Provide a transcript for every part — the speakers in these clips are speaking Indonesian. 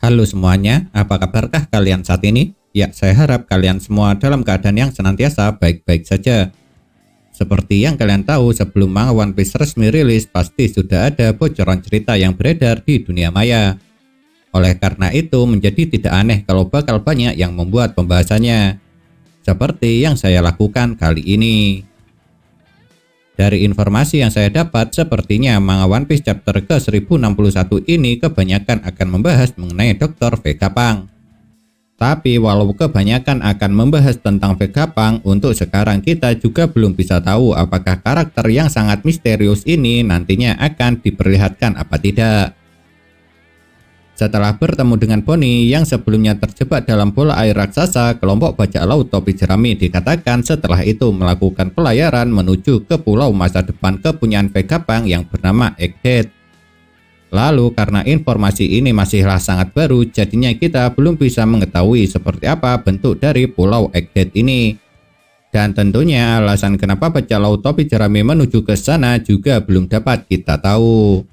Halo semuanya, apa kabarkah kalian saat ini? Ya, saya harap kalian semua dalam keadaan yang senantiasa baik-baik saja. Seperti yang kalian tahu, sebelum manga One Piece resmi rilis, pasti sudah ada bocoran cerita yang beredar di dunia maya. Oleh karena itu, menjadi tidak aneh kalau bakal banyak yang membuat pembahasannya. Seperti yang saya lakukan kali ini. Dari informasi yang saya dapat, sepertinya manga One Piece chapter ke-1061 ini kebanyakan akan membahas mengenai Dr. Vegapunk. Tapi walau kebanyakan akan membahas tentang Vegapunk, untuk sekarang kita juga belum bisa tahu apakah karakter yang sangat misterius ini nantinya akan diperlihatkan apa tidak. Setelah bertemu dengan Bonnie yang sebelumnya terjebak dalam bola air raksasa, kelompok bajak laut topi jerami dikatakan setelah itu melakukan pelayaran menuju ke pulau masa depan kepunyaan Vegapunk yang bernama Egghead. Lalu karena informasi ini masihlah sangat baru, jadinya kita belum bisa mengetahui seperti apa bentuk dari pulau Egghead ini. Dan tentunya alasan kenapa bajak laut topi jerami menuju ke sana juga belum dapat kita tahu.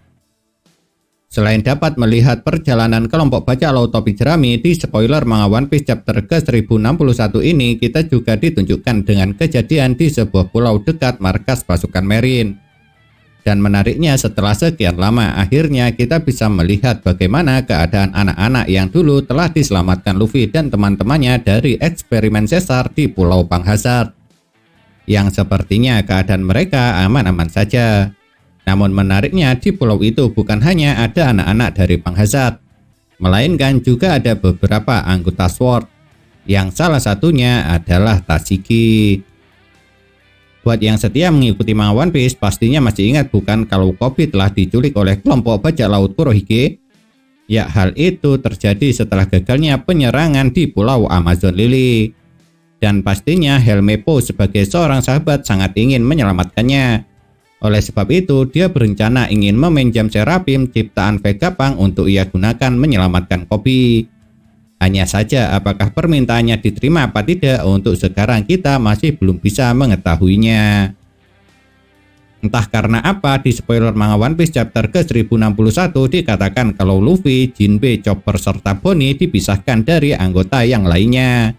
Selain dapat melihat perjalanan kelompok bajak laut topi jerami di spoiler manga One Piece chapter ke-1061 ini, kita juga ditunjukkan dengan kejadian di sebuah pulau dekat markas pasukan Marine. Dan menariknya, setelah sekian lama, akhirnya kita bisa melihat bagaimana keadaan anak-anak yang dulu telah diselamatkan Luffy dan teman-temannya dari eksperimen Caesar di Pulau Pang Hazard. Yang sepertinya keadaan mereka aman-aman saja. Namun menariknya, di pulau itu bukan hanya ada anak-anak dari Pang Hazard, melainkan juga ada beberapa anggota SWORD, yang salah satunya adalah Tashigi. Buat yang setia mengikuti manga One Piece, pastinya masih ingat bukan kalau Koby telah diculik oleh kelompok bajak laut Kurohige? Ya, hal itu terjadi setelah gagalnya penyerangan di Pulau Amazon Lily. Dan pastinya Helmeppo sebagai seorang sahabat sangat ingin menyelamatkannya. Oleh sebab itu, dia berencana ingin meminjam Seraphim ciptaan Vegapunk untuk ia gunakan menyelamatkan Koby. Hanya saja apakah permintaannya diterima apa tidak, untuk sekarang kita masih belum bisa mengetahuinya. Entah karena apa, di spoiler manga One Piece chapter ke-1061 dikatakan kalau Luffy, Jinbe, Chopper, serta Bonnie dipisahkan dari anggota yang lainnya.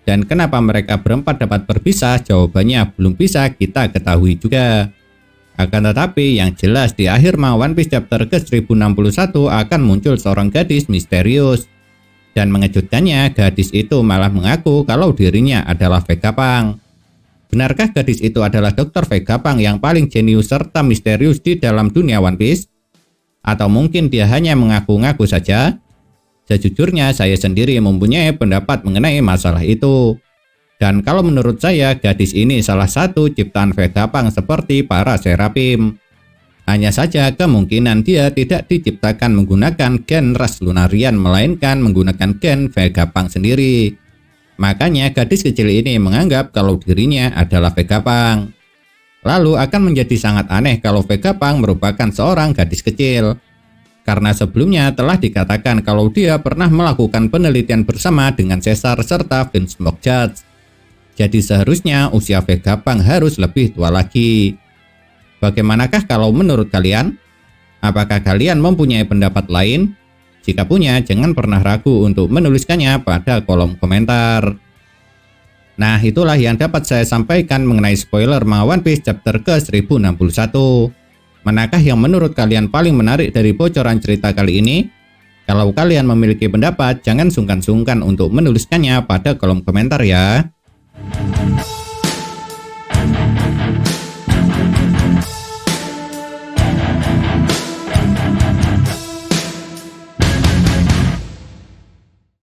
Dan kenapa mereka berempat dapat berpisah, jawabannya belum bisa kita ketahui juga. Akan tetapi yang jelas di akhir manga One Piece chapter ke-1061 akan muncul seorang gadis misterius. Dan mengejutkannya, gadis itu malah mengaku kalau dirinya adalah Vegapunk. Benarkah gadis itu adalah Dr. Vegapunk yang paling jenius serta misterius di dalam dunia One Piece? Atau mungkin dia hanya mengaku-ngaku saja? Sejujurnya saya sendiri mempunyai pendapat mengenai masalah itu. Dan kalau menurut saya, gadis ini salah satu ciptaan Vegapunk seperti para Seraphim. Hanya saja kemungkinan dia tidak diciptakan menggunakan gen ras Lunarian, melainkan menggunakan gen Vegapunk sendiri. Makanya gadis kecil ini menganggap kalau dirinya adalah Vegapunk. Lalu akan menjadi sangat aneh kalau Vegapunk merupakan seorang gadis kecil. Karena sebelumnya telah dikatakan kalau dia pernah melakukan penelitian bersama dengan Caesar serta Vince McJudge. Jadi seharusnya usia Vegapunk harus lebih tua lagi. Bagaimanakah kalau menurut kalian? Apakah kalian mempunyai pendapat lain? Jika punya, jangan pernah ragu untuk menuliskannya pada kolom komentar. Nah, itulah yang dapat saya sampaikan mengenai spoiler manga One Piece chapter ke-1061. Manakah yang menurut kalian paling menarik dari bocoran cerita kali ini? Kalau kalian memiliki pendapat, jangan sungkan-sungkan untuk menuliskannya pada kolom komentar ya.